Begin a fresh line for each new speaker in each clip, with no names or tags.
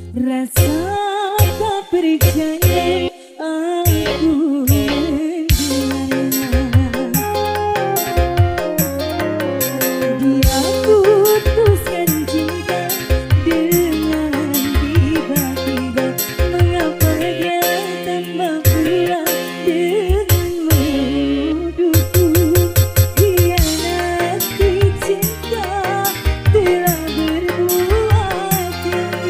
Rasa tak percaya aku mendengarnya. Dia putuskan cinta dengan tiba-tiba. Mengapa dia tanpa pulang dengan menuduhku hianati cinta telah berbuat yang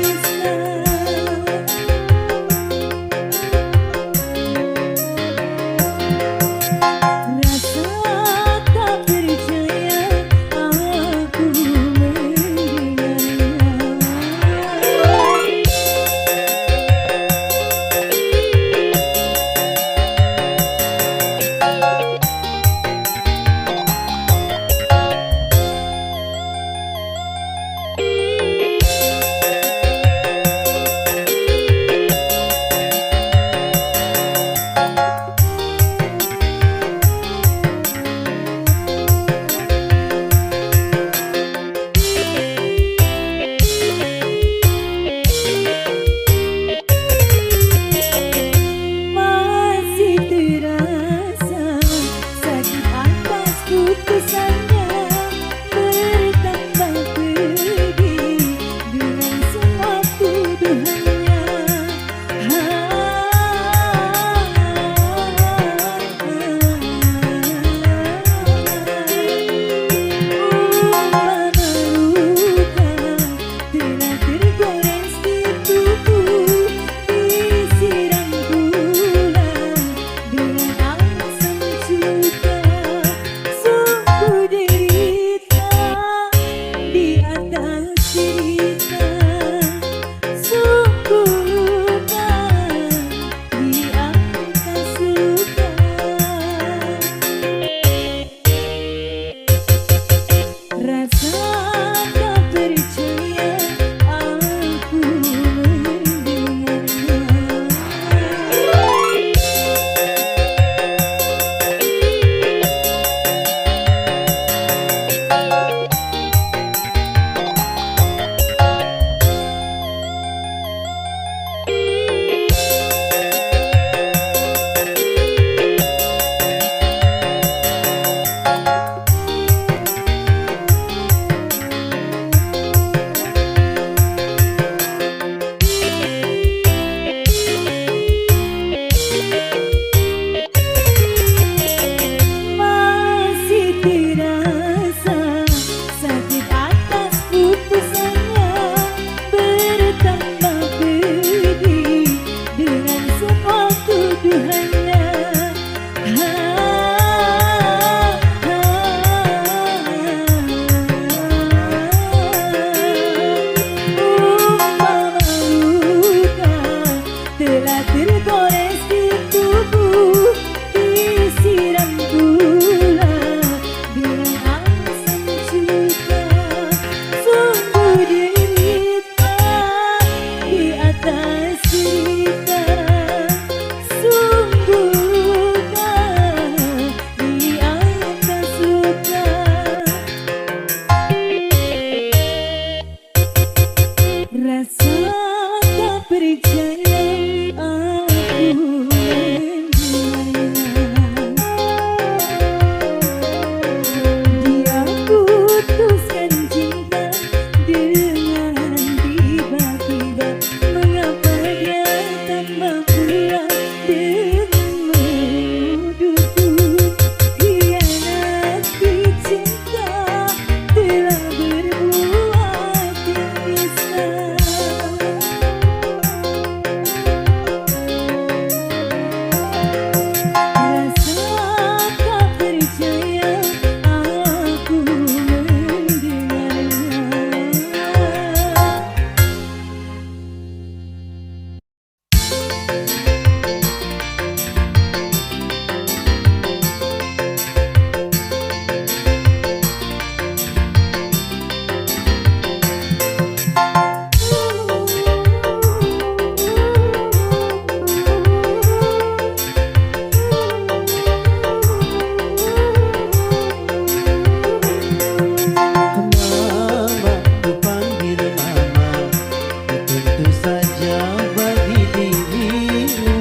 saja bagi dirimu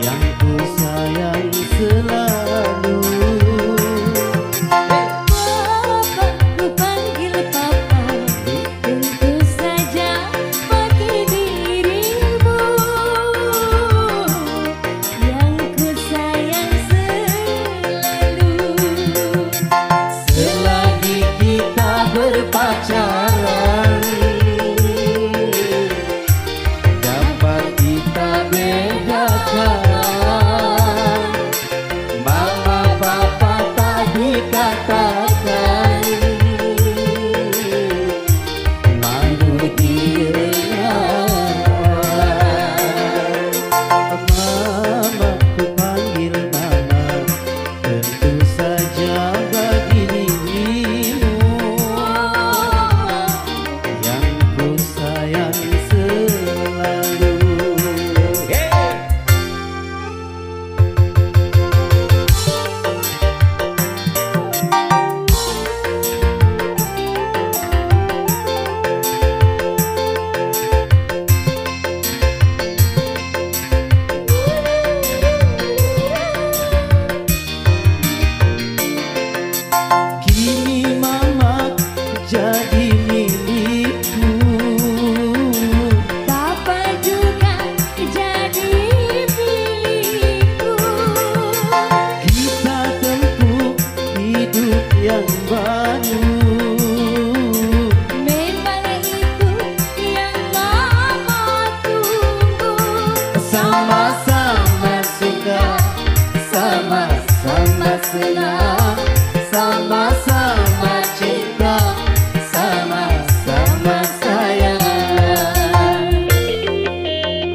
yang ku sayang selalu.
Papa, ku panggil Papa, tentu saja bagi dirimu yang ku sayang selalu.
Selagi kita berpacaran, dapat kita bedakan. Mama papa tak dikatakan, malu didengar. Mama ku panggil mama, tentu saja bagi dirimu yang ku sayang selalu. Kini mama jadi milikku,
Papa juga jadi milikku.
kita tempuh hidup yang baru.
Memang itu yang Mama tunggu.
Sama-sama suka, sama-sama senang, sama-sama cinta, sama-sama sayang.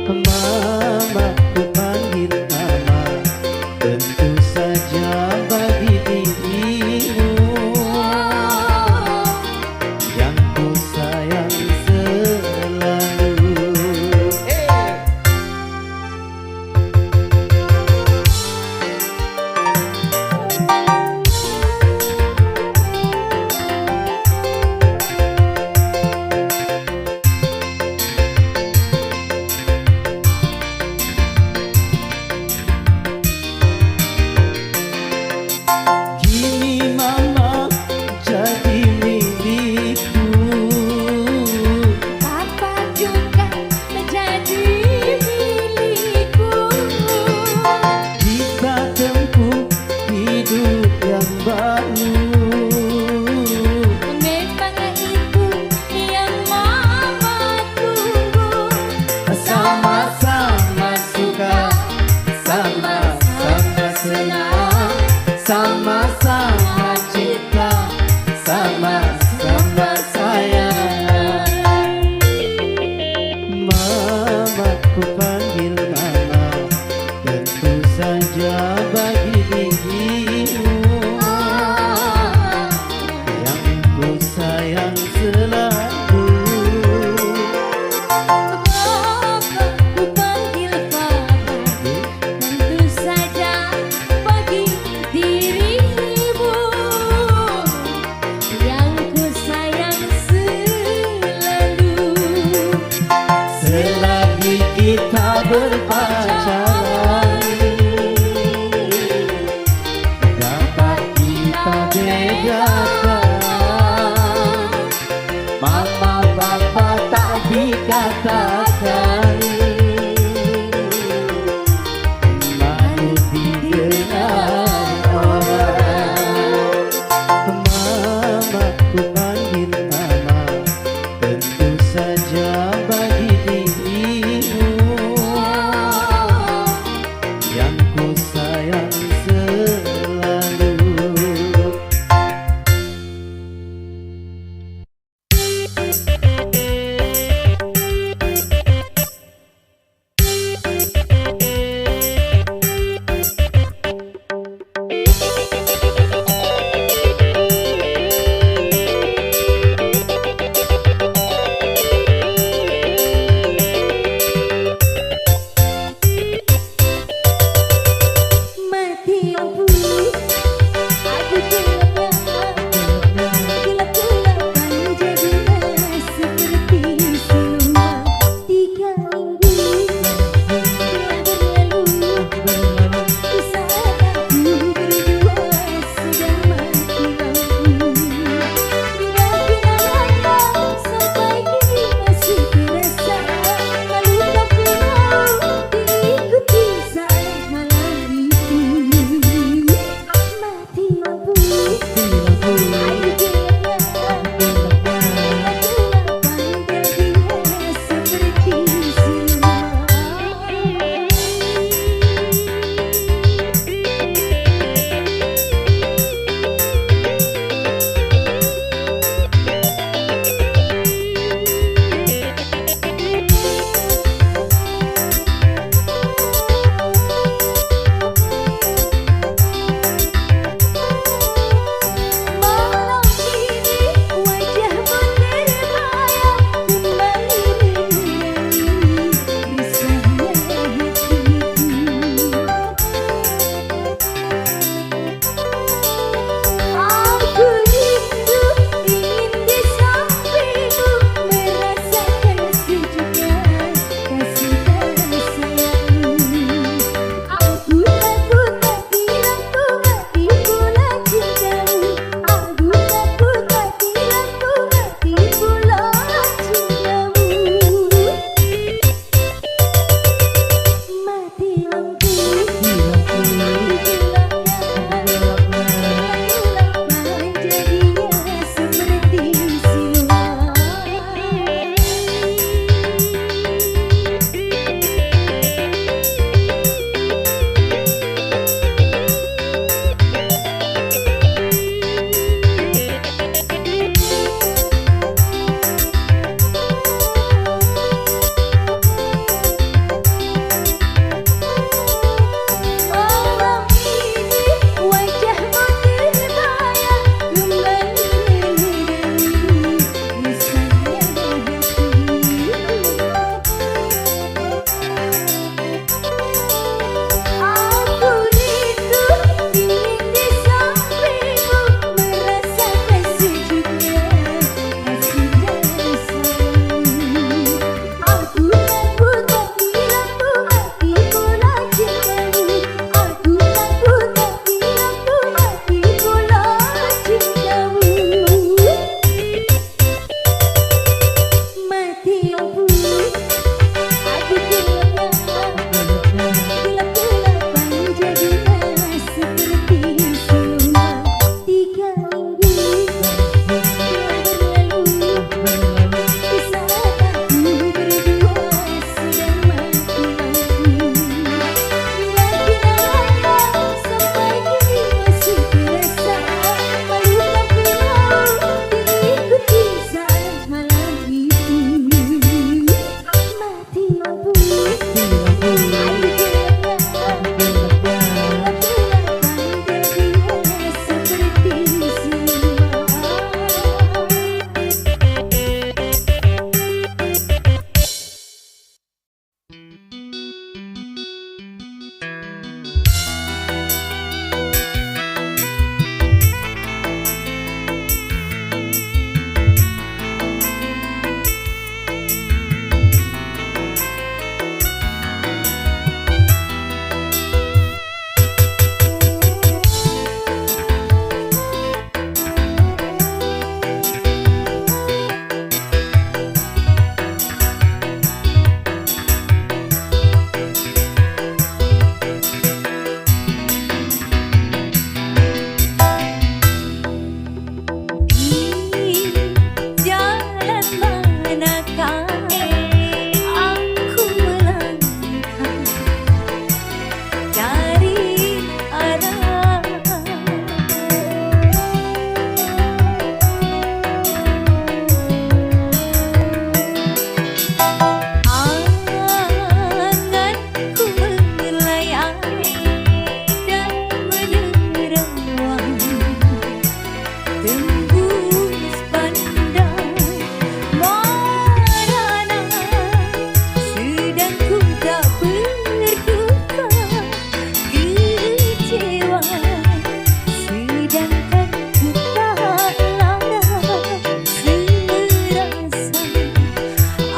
Mama ku panggil mama, tentu saja bagi dirimu yang ku sayang selalu. Kini mama jadi milikku,
Papa juga menjadi milikku.
kita tempuh hidup yang baru.
Memang itu yang Mama tunggu.
Sama-sama suka, sama-sama senang, sama-sama cinta, sama-sama sayang. Mama ku panggil mama, tentu saja bagi dirimu yang ku sayang selalu.
Papa, ku panggil Papa, tentu saja bagi dirimu yang ku sayang selalu.
Selagi kita berpacaran, dapat kita bedakan. Mama papa tak dikatakan, malu didengar orang. Mama ku panggil mama, tentu saja bagi dirimu yang ku sayang selalu.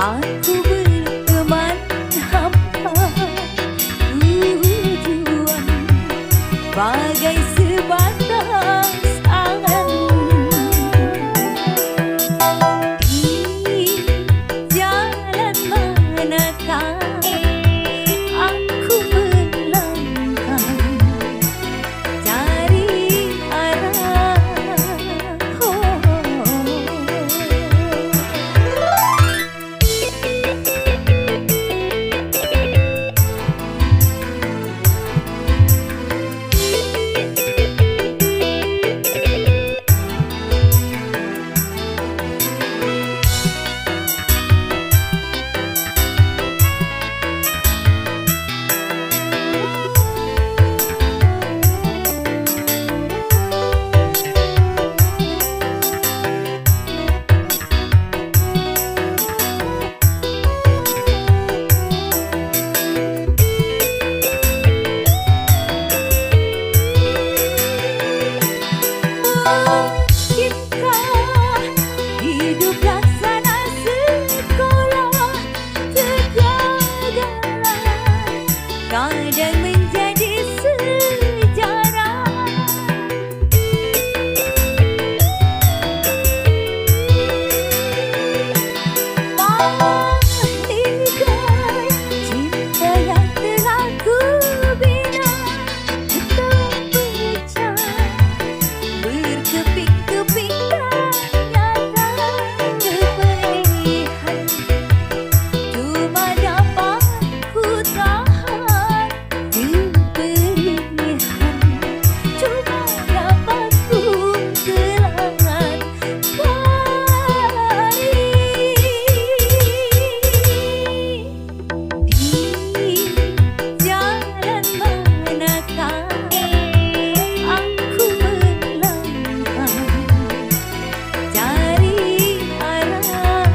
Aku berteman hampa tujuan bagai sebatas angin di jalan manakah aku melangkah cari arah. Jika hidup laksana sekolah kegagalan kadang menjadi sejarah. Balikkan cinta yang telah ku bina tetap pecah berkeping-keping nyata kepedihan cuma dapat ku tahan kepedihan cuma dapat ku telangan di jalan manakah aku melangkah cari arah.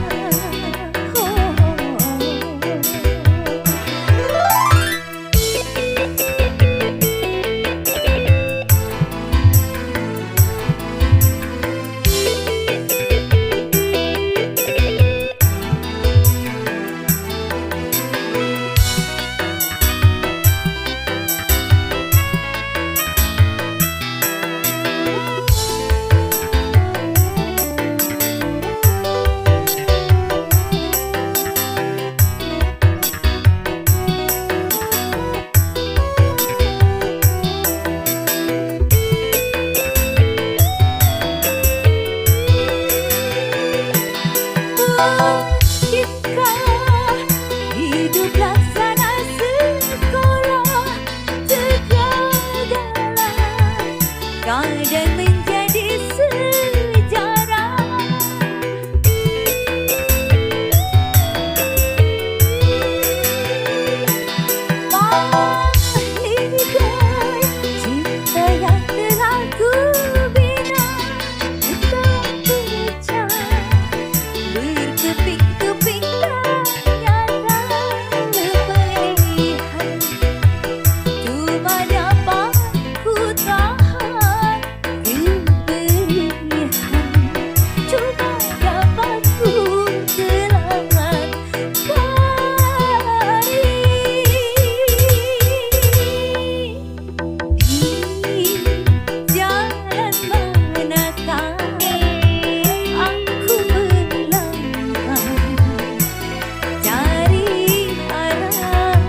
Jika hidup laksana sekolah kegagalan kadang menjadi sejarah. Balikkan cinta yang telah ku bina tetap pecah berkeping-keping nyata kepedihan cuma dapat ku tahan kepedihan cuma dapat ku telangan di jalan manakah aku melangkah cari arah.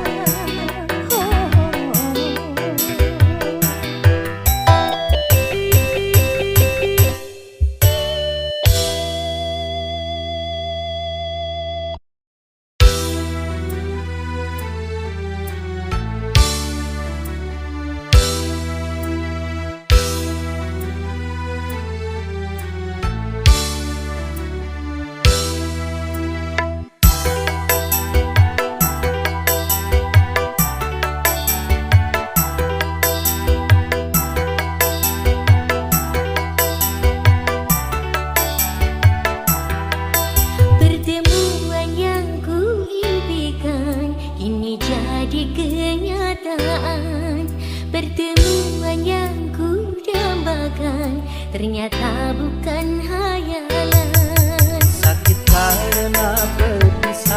Pertemuan yang ku impikan kini jadi kenyataan. Pertemuan yang ku dambakan ternyata bukan hayalan.
Sakit karena perpisahan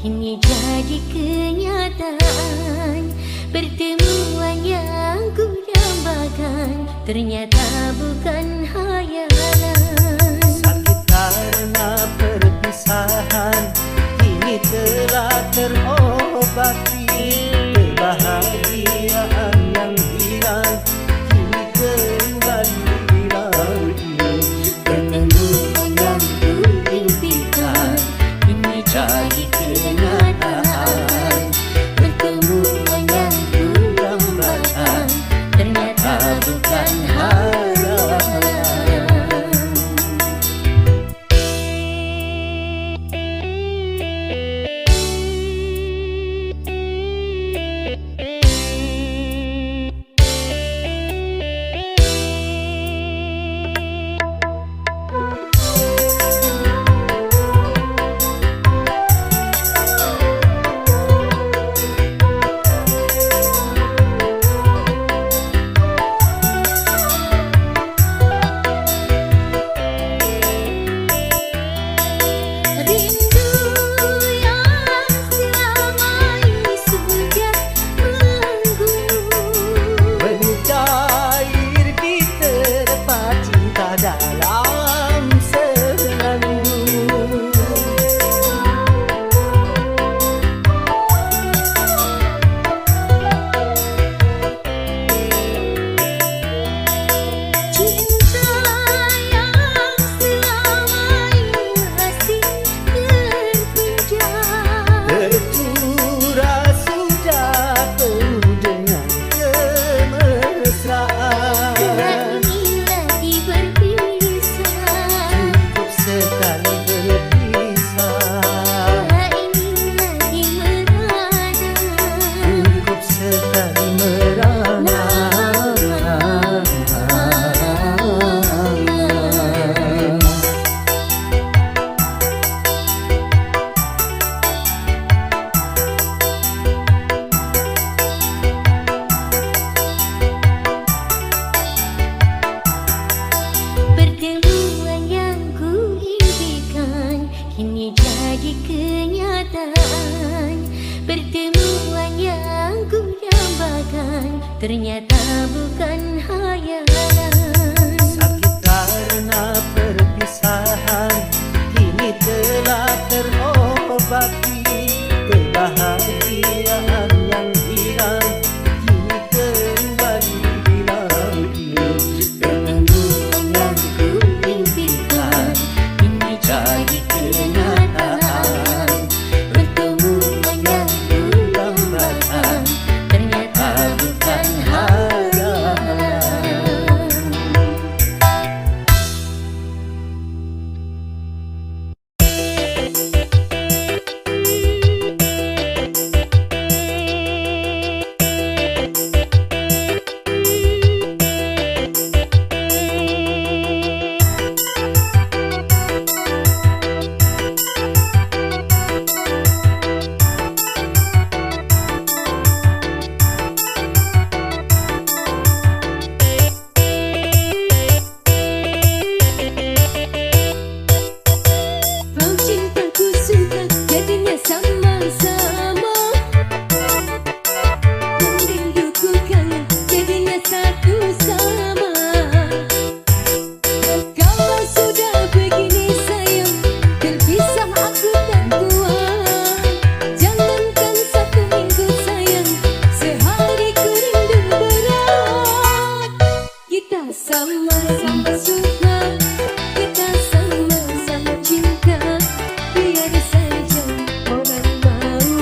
kini jadi kenyataan. Pertemuan yang ku dambakan ternyata bukan hayalan.
Sakit karena perpisahan kini telah terobati. Kebahagiaan yang hilang kini kembali lagi.
Pertemuan yang ku impikan kini jadi kenyataan. Pertemuan yang ku dambakan ternyata bukan hayalan.
Dalam senandung
Cinta yang selama ini asing terpendam,
tercurah sudah penuh dengan kemesraan.
tak ingin lagi berpisah,
Cukup sekali berpisah,
tak ingin lagi merana.
cukup sekali merana.
Pertemuan yang ku impikan kini jadi kenyataan. Pertemuan yang ku dambakan ternyata bukan hayalan.
Sakit karena perpisahan kini telah terobati. Kebahagiaan yang hilang kini kembali lagi.
Pertemuan yang ku impikan kini jadi kenyataan. Pertemuan yang ku dambakan ternyata bukan hayalan. Kau cintaku sudah jadinya sama-sama, kau rinduku kangen jadinya satu sama. Kalau sudah begini sayang, terpisah aku tak kuat. Jangankan 1 minggu sayang, sehari ku rindu berat. Kita sama-sama suka, kita sama-sama cinta, biar saja orang mau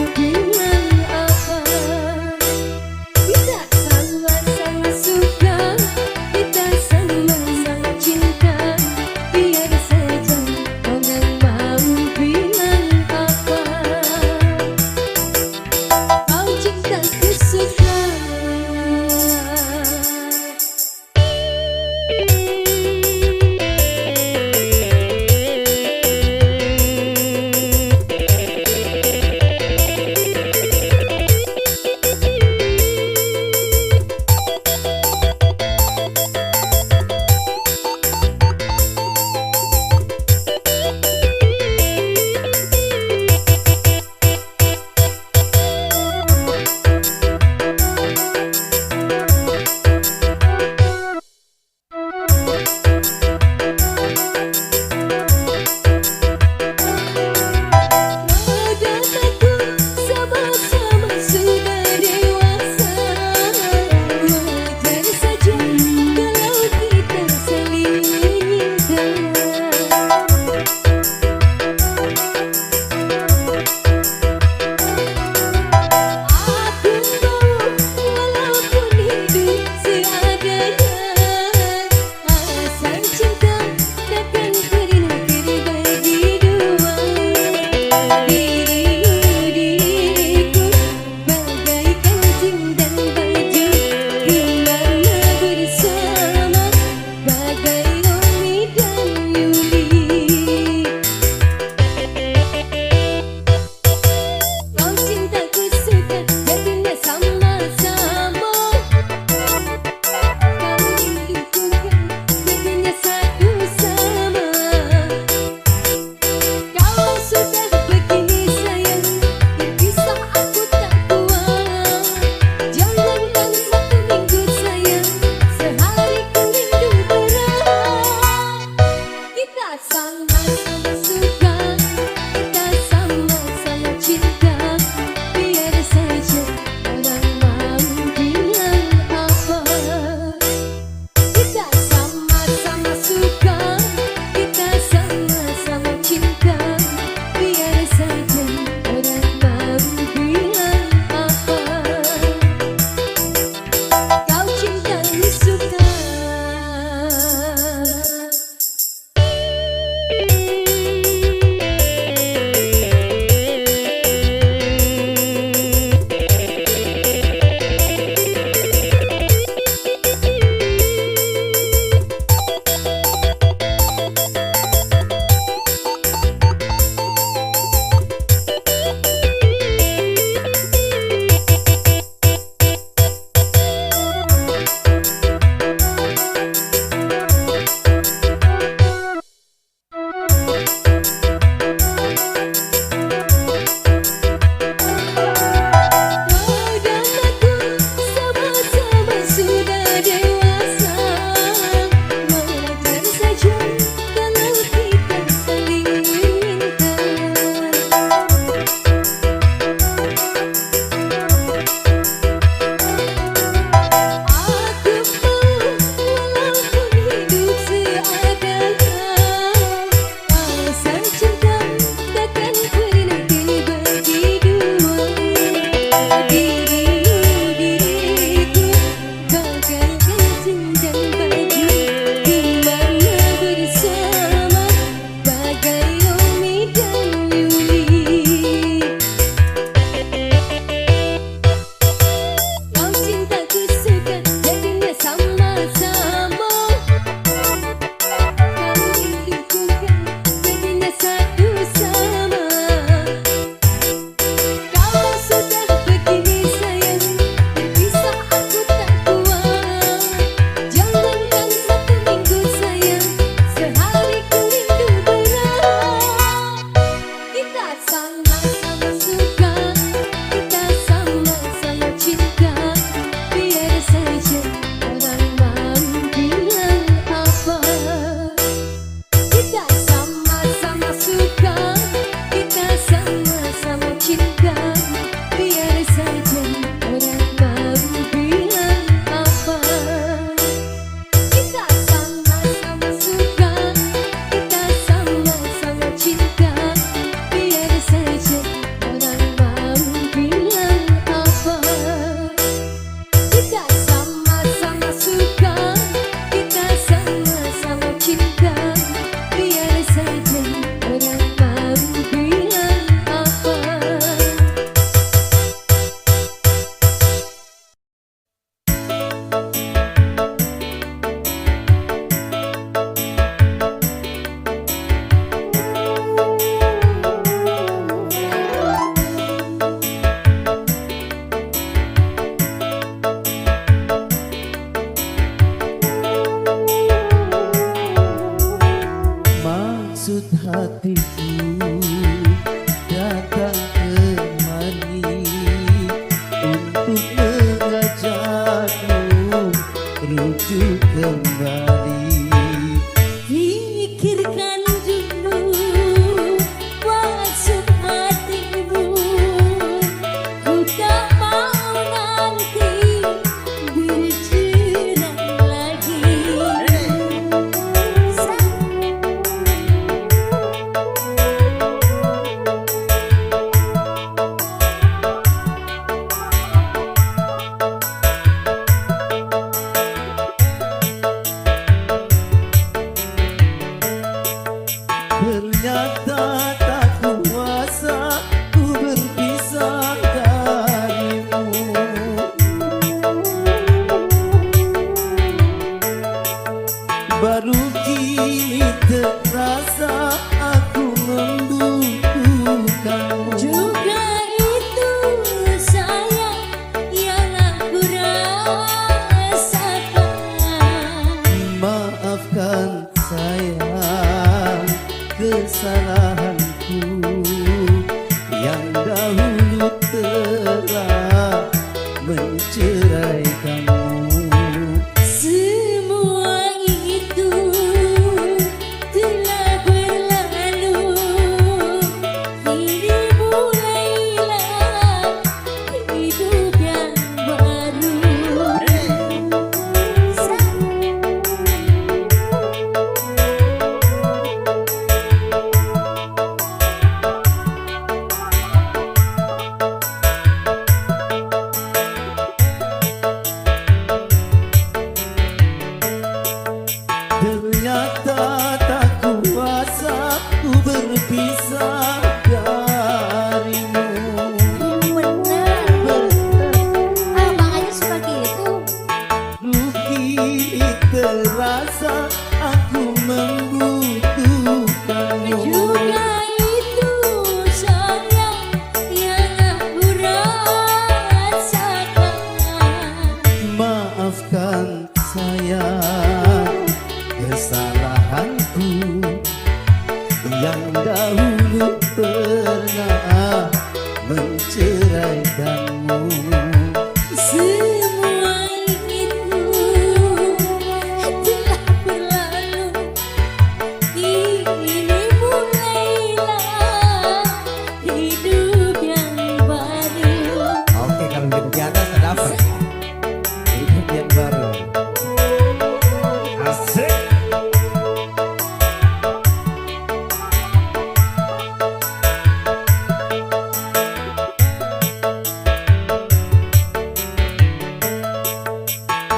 dahulu telah menceraikanmu.
Semua itu telah berlalu, kini mulailah hidup yang baru.
Ternyata tak kuasa ku berpisah darimu.
Benar, makanya seperti itu.
Kini terasa aku membutuhkanmu.
Juga itu sayang yang aku rasakan.
Maafkan saya kesalahanku yang dahulu pernah menceraikanmu.
Semua itu telah berlalu, kini mulailah hidup yang baru.
Oke, kalau gitu di atas ada apa? Hidup yang baru. Asik.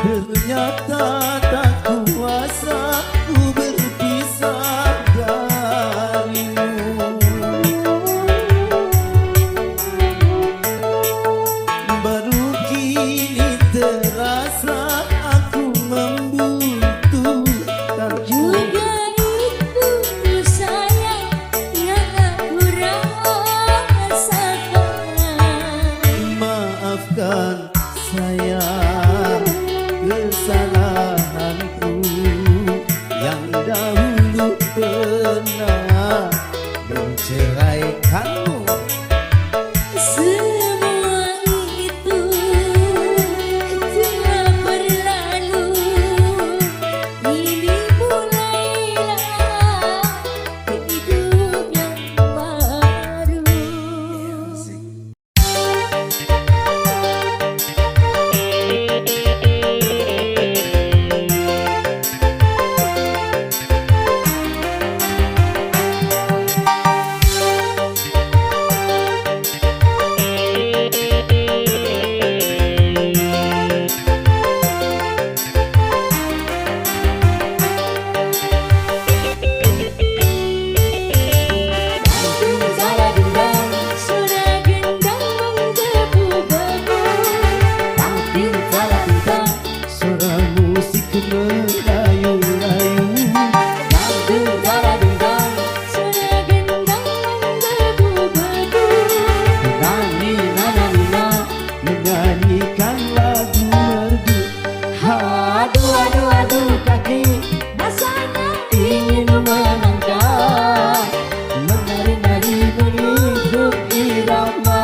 Ternyata tak kuasa ku berpisah darimu. Baru kini terasa aku membutuhkan.
Juga itu sayang yang aku rasakan.
Maafkan saya kesalahanku yang dahulu pernah menceraikanmu.
Semua itu telah berlalu, kini mulailah hidup yang baru.
Suara musik merayu-rayu. Menyanyikan lagu merdu. Aduh, aduh, aduh kaki
Rasanya
ingin melangkah, menari-nari menghirup irama.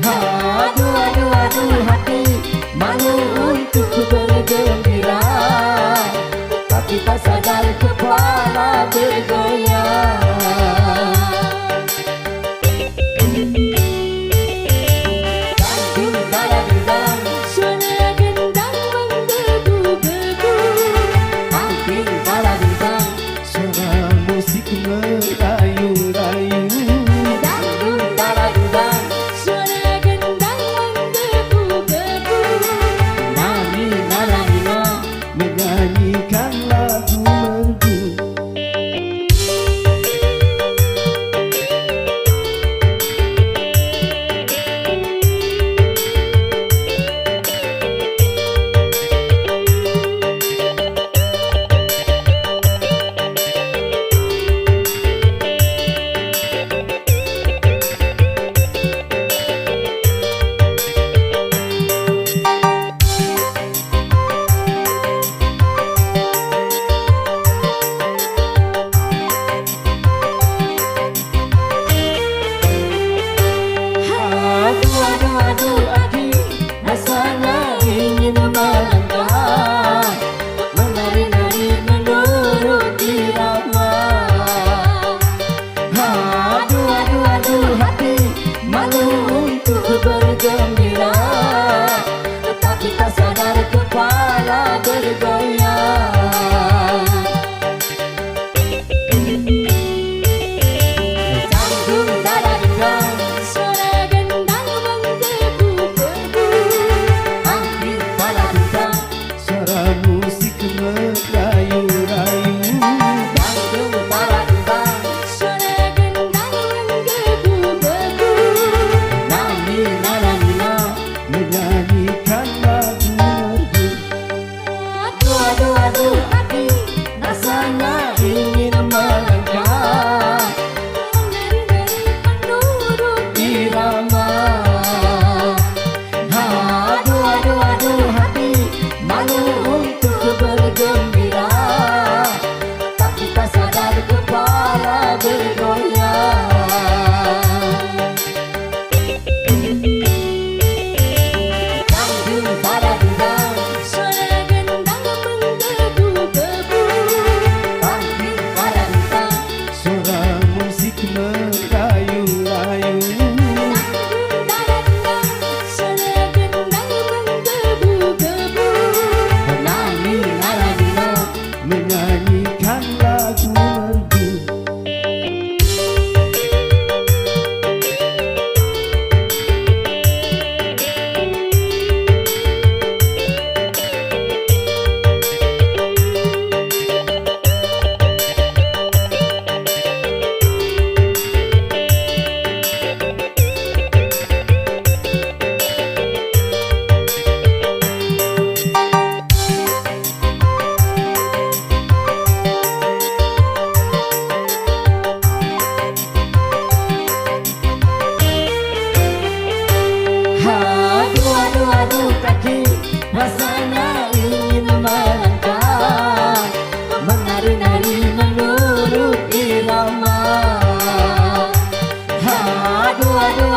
Aduh, aduh, aduh hati malu untuk bergembira, tapi tak sadar kepala bergoyang.
suara gendang menggebu-gebu,
Suara musik merayu-rayu.
suara gendang menggebu-gebu.
Menyanyikan lagu merdu.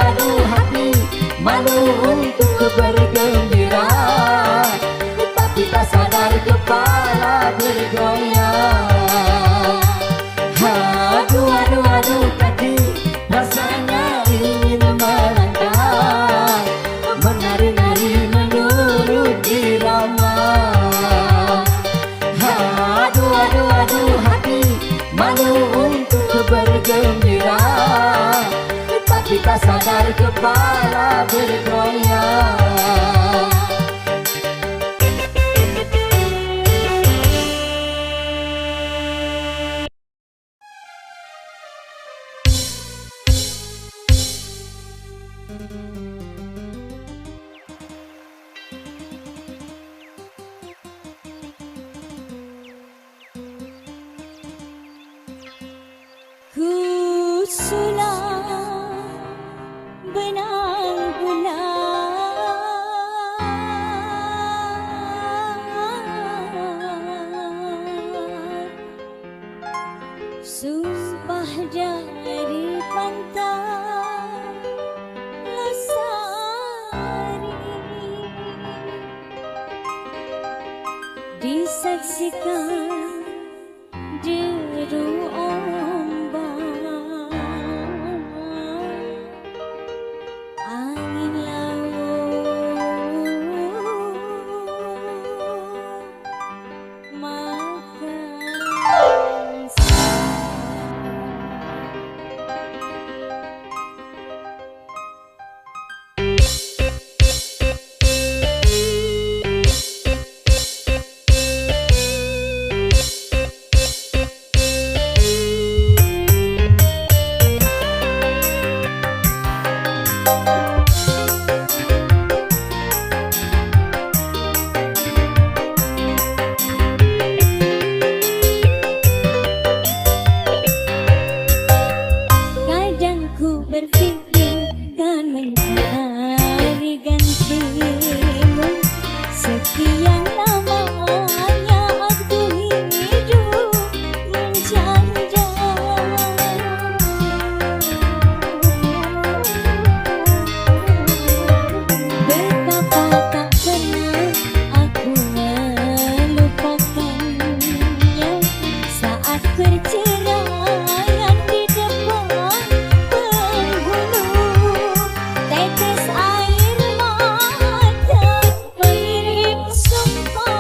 aduh hati malu untuk bergembira, tapi tak sadar kepala bergoyang. Aduh kaki rasanya ingin melangkah, menari-nari menurut irama. Aduh hati malu untuk bergembira, tapi tak sadar kepala bergoyang.
Ku sulam benang bulan, sumpah dari pantai lestari, disaksikan deru ombak, angin laut makan kadang ku berpikir kan mencari gantimu, sekian lamanya aku hidup menjanda. Betapa tak pernah aku melupakannya saat perceraian di depan penghulu. Tetes air mata mengirim sumpah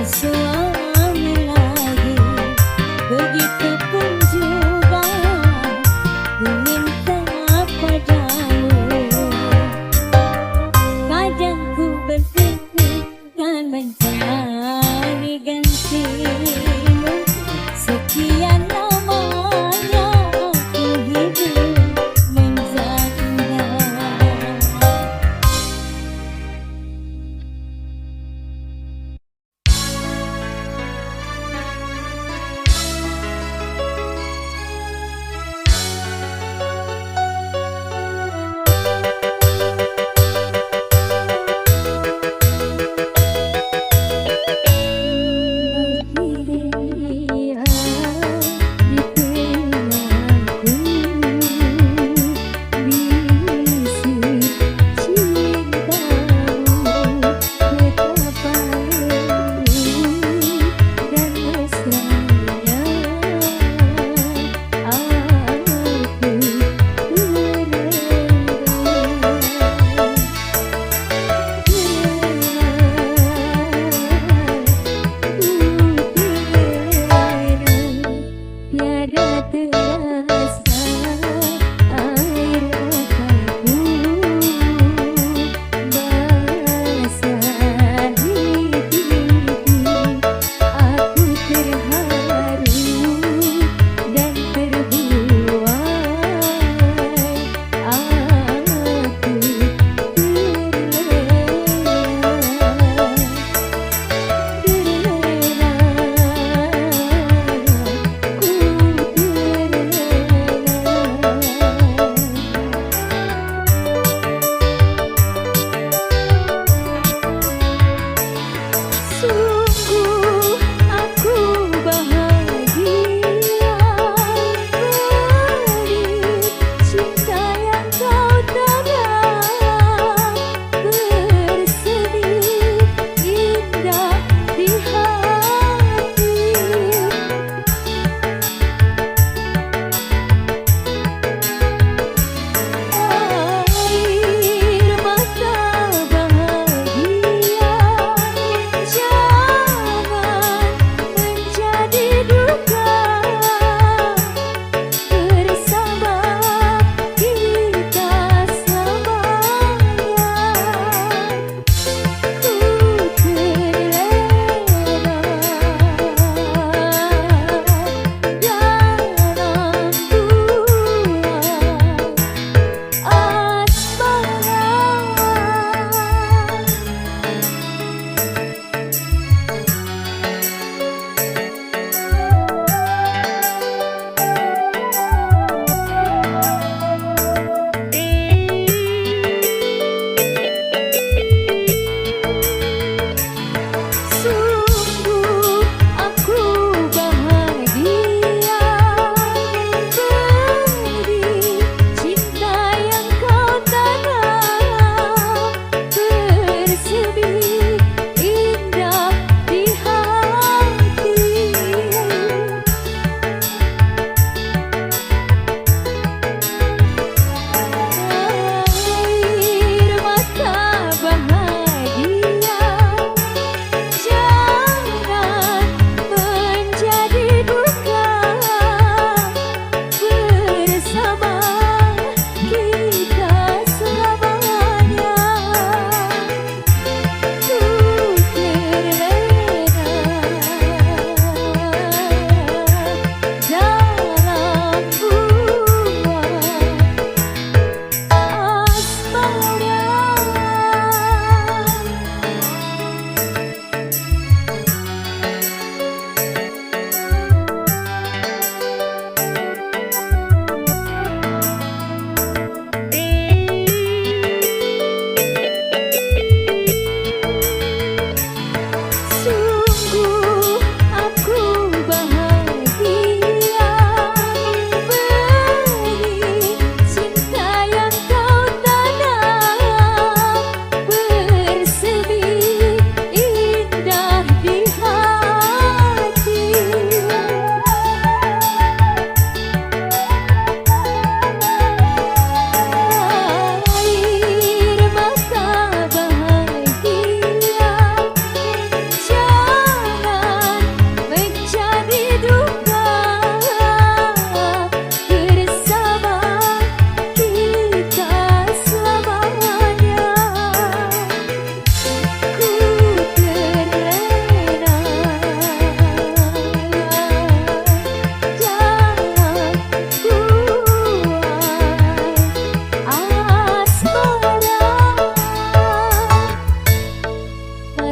suami lagi. Begitupun juga ku minta padamu. Kadang ku berpikir kan mencari gantimu. Sekian lamanya aku hidup menjanda.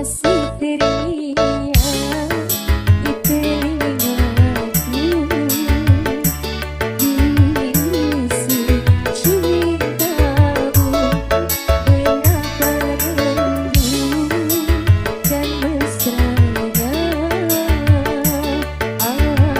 masih teriak di telingaku bisik cintamu betapa rindu dan mesranya aku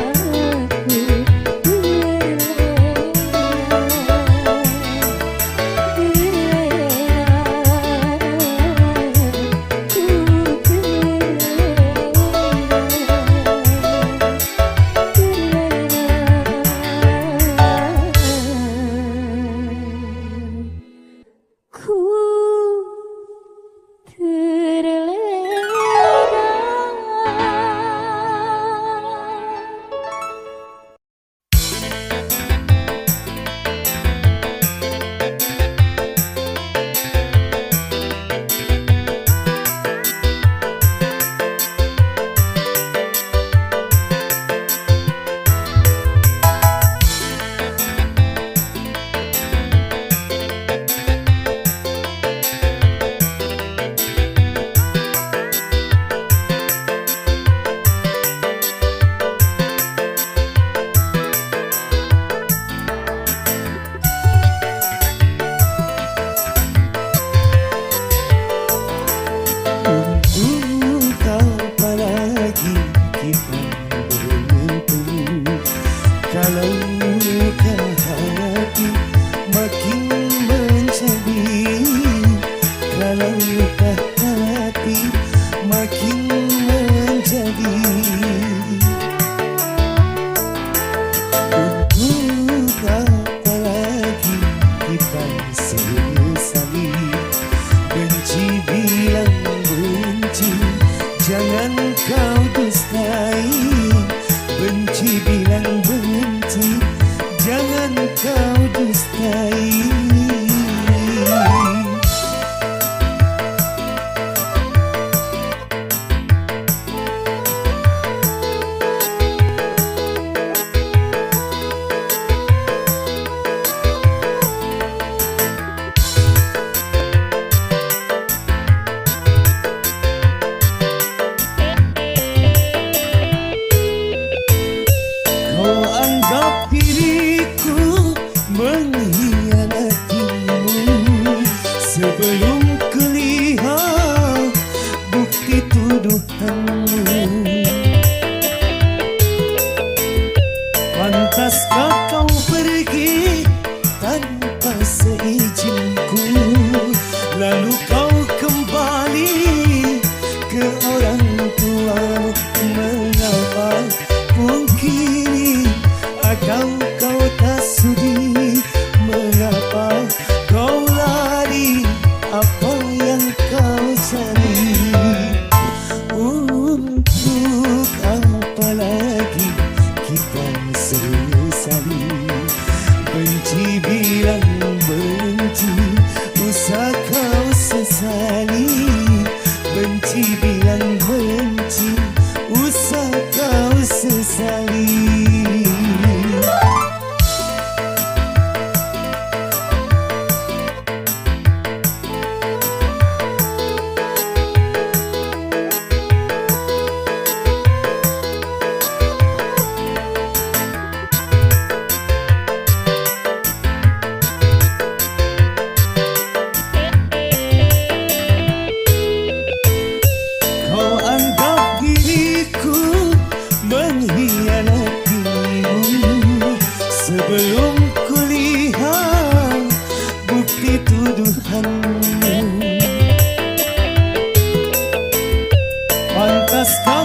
jangan kau dustai, benci bilang benci, jangan kau dustai. Kau anggap diriku mengkhianatimu sebelum kulihat bukti tuduhanmu. Pantaskah kau pergi tanpa seizinku, lalu kau kembali ke orang tuamu? Mengapa mungkin atau kau tak sudi? Mengapa kau lari? Apa yang kau cari? Untuk apa lagi kita sesali? Benci bilang benci, usah kau sesali. Benci bilang benci, usah kau sesali. Kau anggap diriku mengkhianatimu sebelum kulihat bukti tuduhanmu. Pantaskah